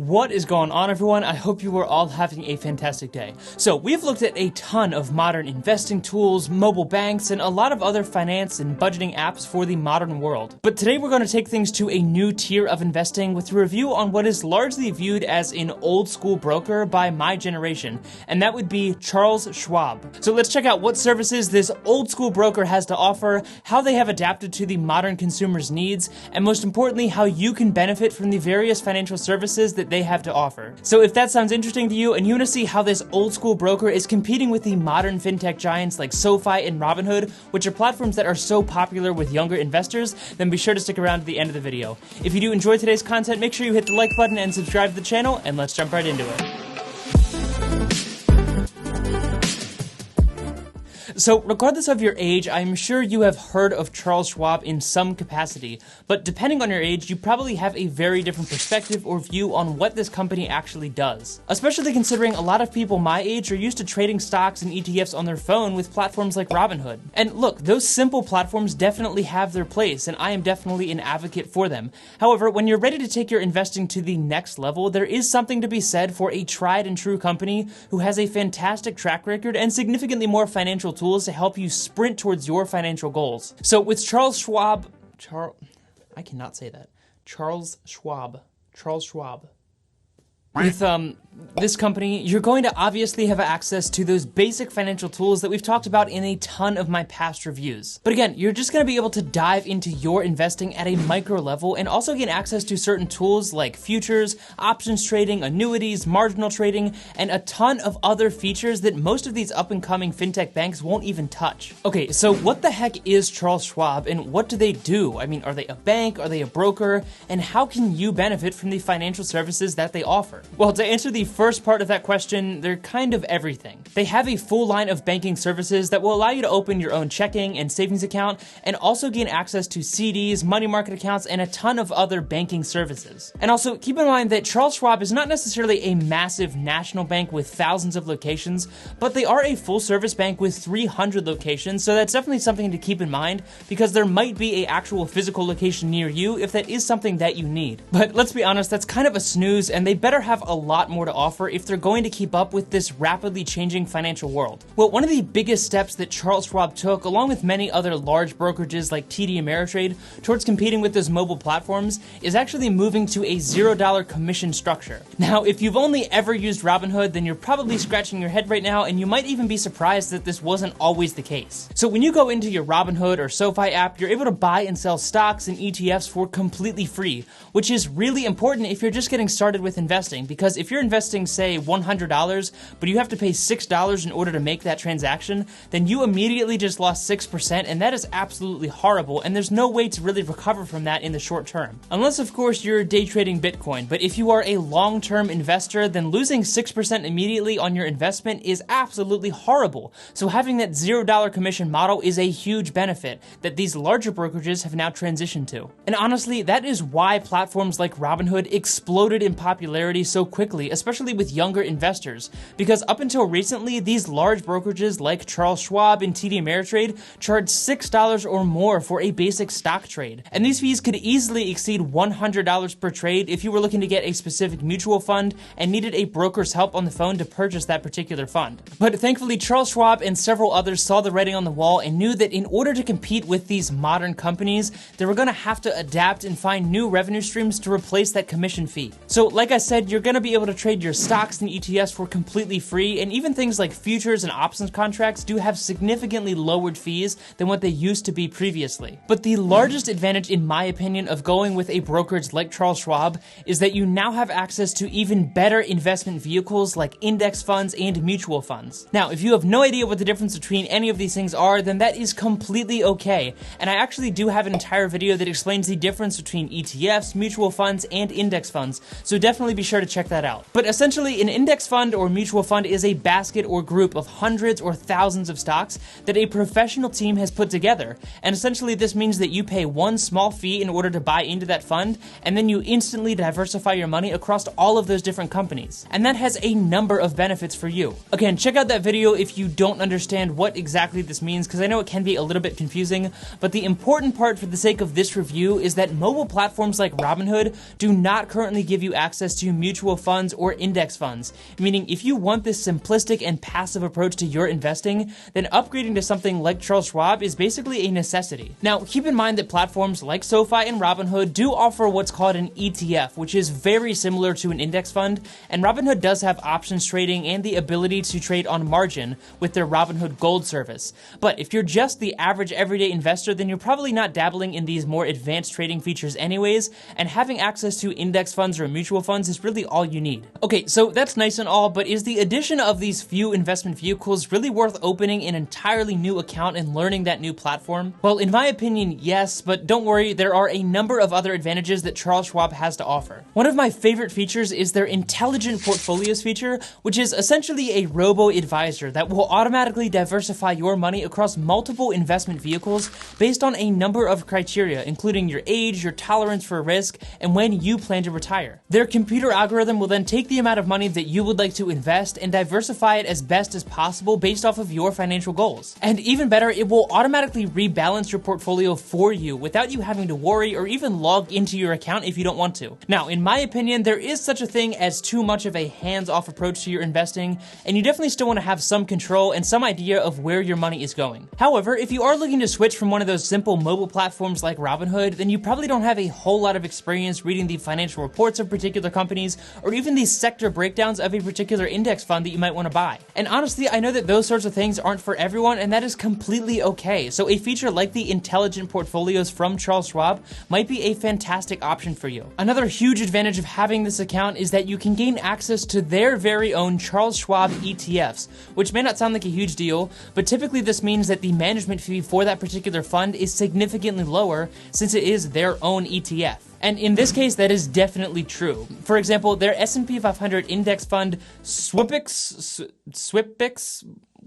What is going on, everyone? I hope you are all having a fantastic day. So we've looked at a ton of modern investing tools, mobile banks, and a lot of other finance and budgeting apps for the modern world. But today we're going to take things to a new tier of investing with a review on what is largely viewed as an old school broker by my generation, and that would be Charles Schwab. So let's check out what services this old school broker has to offer, how they have adapted to the modern consumer's needs, and most importantly, how you can benefit from the various financial services that they have to offer. So if that sounds interesting to you and you want to see how this old school broker is competing with the modern fintech giants like SoFi and Robinhood, which are platforms that are so popular with younger investors, then be sure to stick around to the end of the video. If you do enjoy today's content, make sure you hit the like button and subscribe to the channel, and let's jump right into it. So regardless of your age, I'm sure you have heard of Charles Schwab in some capacity, but depending on your age, you probably have a very different perspective or view on what this company actually does. Especially considering a lot of people my age are used to trading stocks and ETFs on their phone with platforms like Robinhood. And look, those simple platforms definitely have their place, and I am definitely an advocate for them. However, when you're ready to take your investing to the next level, there is something to be said for a tried and true company who has a fantastic track record and significantly more financial tools to help you sprint towards your financial goals. So with Charles Schwab, I cannot say that. Charles Schwab. With this company, you're going to obviously have access to those basic financial tools that we've talked about in a ton of my past reviews. But again, you're just going to be able to dive into your investing at a micro level and also gain access to certain tools like futures, options trading, annuities, marginal trading, and a ton of other features that most of these up-and-coming fintech banks won't even touch. Okay, so what the heck is Charles Schwab and what do they do? I mean, are they a bank? Are they a broker? And how can you benefit from the financial services that they offer? Well, to answer the first part of that question, they're kind of everything. They have a full line of banking services that will allow you to open your own checking and savings account and also gain access to CDs, money market accounts, and a ton of other banking services. And also keep in mind that Charles Schwab is not necessarily a massive national bank with thousands of locations, but they are a full service bank with 300 locations, so that's definitely something to keep in mind because there might be an actual physical location near you if that is something that you need. But let's be honest, that's kind of a snooze, and they better have a lot more to offer if they're going to keep up with this rapidly changing financial world. Well, one of the biggest steps that Charles Schwab took, along with many other large brokerages like TD Ameritrade, towards competing with those mobile platforms is actually moving to a $0 commission structure. Now, if you've only ever used Robinhood, then you're probably scratching your head right now, and you might even be surprised that this wasn't always the case. So when you go into your Robinhood or SoFi app, you're able to buy and sell stocks and ETFs for completely free, which is really important if you're just getting started with investing, because if you're investing, say, $100, but you have to pay $6 in order to make that transaction, then you immediately just lost 6%, and that is absolutely horrible, and there's no way to really recover from that in the short term. Unless, of course, you're day trading Bitcoin, but if you are a long-term investor, then losing 6% immediately on your investment is absolutely horrible. So having that $0 commission model is a huge benefit that these larger brokerages have now transitioned to. And honestly, that is why platforms like Robinhood exploded in popularity so quickly, especially with younger investors, because up until recently, these large brokerages like Charles Schwab and TD Ameritrade charged $6 or more for a basic stock trade. And these fees could easily exceed $100 per trade if you were looking to get a specific mutual fund and needed a broker's help on the phone to purchase that particular fund. But thankfully, Charles Schwab and several others saw the writing on the wall and knew that in order to compete with these modern companies, they were going to have to adapt and find new revenue streams to replace that commission fee. So like I said, you're going to be able to trade your stocks and ETFs for completely free, and even things like futures and options contracts do have significantly lowered fees than what they used to be previously. But the largest advantage, in my opinion, of going with a brokerage like Charles Schwab is that you now have access to even better investment vehicles like index funds and mutual funds. Now, if you have no idea what the difference between any of these things are, then that is completely okay, and I actually do have an entire video that explains the difference between ETFs, mutual funds, and index funds, so definitely be sure to check that out. But essentially, an index fund or mutual fund is a basket or group of hundreds or thousands of stocks that a professional team has put together, and essentially this means that you pay one small fee in order to buy into that fund, and then you instantly diversify your money across all of those different companies. And that has a number of benefits for you. Again, check out that video if you don't understand what exactly this means, because I know it can be a little bit confusing, but the important part for the sake of this review is that mobile platforms like Robinhood do not currently give you access to mutual mutual funds, or index funds. Meaning, if you want this simplistic and passive approach to your investing, then upgrading to something like Charles Schwab is basically a necessity. Now, keep in mind that platforms like SoFi and Robinhood do offer what's called an ETF, which is very similar to an index fund, and Robinhood does have options trading and the ability to trade on margin with their Robinhood Gold service. But if you're just the average everyday investor, then you're probably not dabbling in these more advanced trading features anyways, and having access to index funds or mutual funds is really all you need. Okay, so that's nice and all, but is the addition of these few investment vehicles really worth opening an entirely new account and learning that new platform? Well, in my opinion, yes, but don't worry, there are a number of other advantages that Charles Schwab has to offer. One of my favorite features is their Intelligent Portfolios feature, which is essentially a robo-advisor that will automatically diversify your money across multiple investment vehicles based on a number of criteria, including your age, your tolerance for risk, and when you plan to retire. Their computer algorithm will then take the amount of money that you would like to invest and diversify it as best as possible based off of your financial goals. And even better, it will automatically rebalance your portfolio for you without you having to worry or even log into your account if you don't want to. Now, in my opinion, there is such a thing as too much of a hands-off approach to your investing, and you definitely still want to have some control and some idea of where your money is going. However, if you are looking to switch from one of those simple mobile platforms like Robinhood, then you probably don't have a whole lot of experience reading the financial reports of particular companies or even the sector breakdowns of a particular index fund that you might want to buy. And honestly, I know that those sorts of things aren't for everyone, and that is completely okay. So a feature like the Intelligent Portfolios from Charles Schwab might be a fantastic option for you. Another huge advantage of having this account is that you can gain access to their very own Charles Schwab ETFs, which may not sound like a huge deal, but typically this means that the management fee for that particular fund is significantly lower since it is their own ETF. And in this case, that is definitely true. For example, their S&P 500 index fund, SWIPX,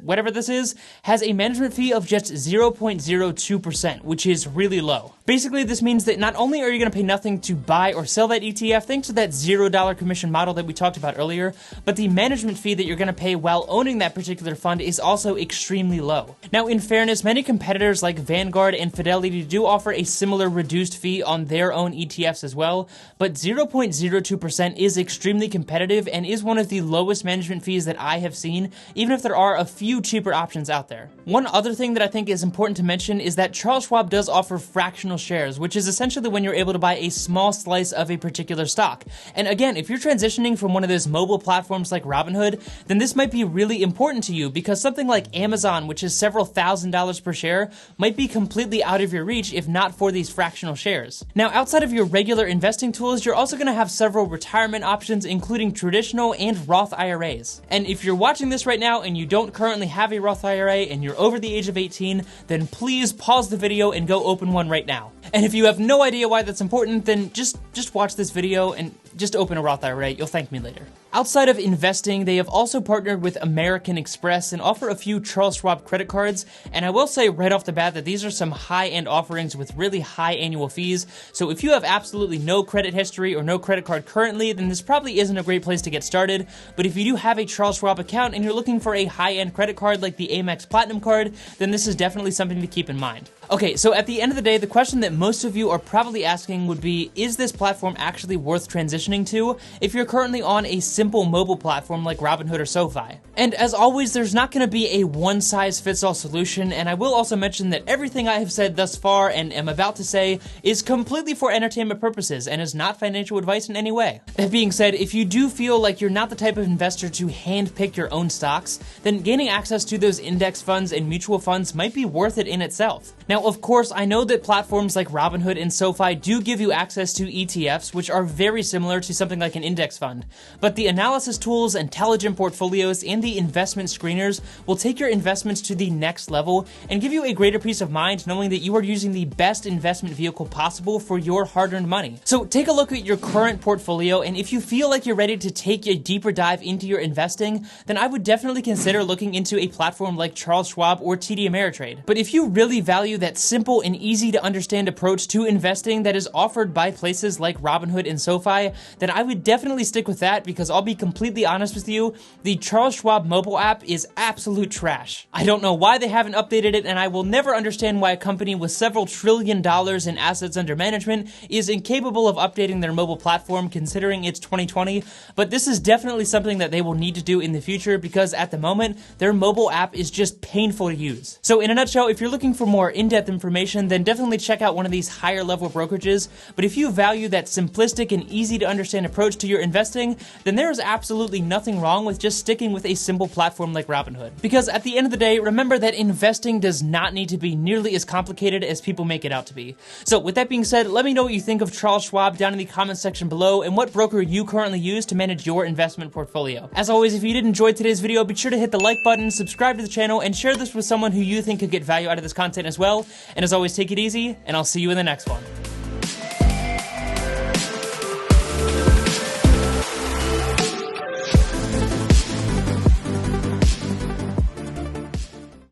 whatever this is, has a management fee of just 0.02%, which is really low. Basically, this means that not only are you going to pay nothing to buy or sell that ETF thanks to that $0 commission model that we talked about earlier, but the management fee that you're going to pay while owning that particular fund is also extremely low. Now, in fairness, many competitors like Vanguard and Fidelity do offer a similar reduced fee on their own ETFs as well, but 0.02% is extremely competitive and is one of the lowest management fees that I have seen, even if there are a few cheaper options out there. One other thing that I think is important to mention is that Charles Schwab does offer fractional shares, which is essentially when you're able to buy a small slice of a particular stock. And again, if you're transitioning from one of those mobile platforms like Robinhood, then this might be really important to you because something like Amazon, which is several $1,000s per share, might be completely out of your reach if not for these fractional shares. Now, outside of your regular investing tools, you're also going to have several retirement options, including traditional and Roth IRAs. And if you're watching this right now and you don't currently have a Roth IRA and you're over the age of 18, then please pause the video and go open one right now. And if you have no idea why that's important, then just watch this video and just open a Roth IRA. You'll thank me later. Outside of investing, they have also partnered with American Express and offer a few Charles Schwab credit cards, and I will say right off the bat that these are some high-end offerings with really high annual fees, so if you have absolutely no credit history or no credit card currently, then this probably isn't a great place to get started, but if you do have a Charles Schwab account and you're looking for a high-end credit card like the Amex Platinum card, then this is definitely something to keep in mind. Okay, so at the end of the day, the question that most of you are probably asking would be, is this platform actually worth transitioning to if you're currently on a simple mobile platform like Robinhood or SoFi? And as always, there's not going to be a one-size-fits-all solution, and I will also mention that everything I have said thus far and am about to say is completely for entertainment purposes and is not financial advice in any way. That being said, if you do feel like you're not the type of investor to handpick your own stocks, then gaining access to those index funds and mutual funds might be worth it in itself. Now, of course, I know that platforms like Robinhood and SoFi do give you access to ETFs, which are very similar to something like an index fund, but the analysis tools, intelligent portfolios, and the investment screeners will take your investments to the next level and give you a greater peace of mind knowing that you are using the best investment vehicle possible for your hard-earned money. So take a look at your current portfolio, and if you feel like you're ready to take a deeper dive into your investing, then I would definitely consider looking into a platform like Charles Schwab or TD Ameritrade. But if you really value that simple and easy to understand approach to investing that is offered by places like Robinhood and SoFi, then I would definitely stick with that, because I'll be completely honest with you, the Charles Schwab mobile app is absolute trash. I don't know why they haven't updated it, and I will never understand why a company with several $1 trillion in assets under management is incapable of updating their mobile platform considering it's 2020, but this is definitely something that they will need to do in the future, because at the moment, their mobile app is just painful to use. So in a nutshell, if you're looking for more in-depth information, then definitely check out one of these higher level brokerages, but if you value that simplistic and easy to understand approach to your investing, then there is absolutely nothing wrong with just sticking with a simple platform like Robinhood. Because at the end of the day, remember that investing does not need to be nearly as complicated as people make it out to be. So with that being said, let me know what you think of Charles Schwab down in the comments section below, and what broker you currently use to manage your investment portfolio. As always, if you did enjoy today's video, be sure to hit the like button, subscribe to the channel, and share this with someone who you think could get value out of this content as well. And as always, take it easy, and I'll see you in the next one.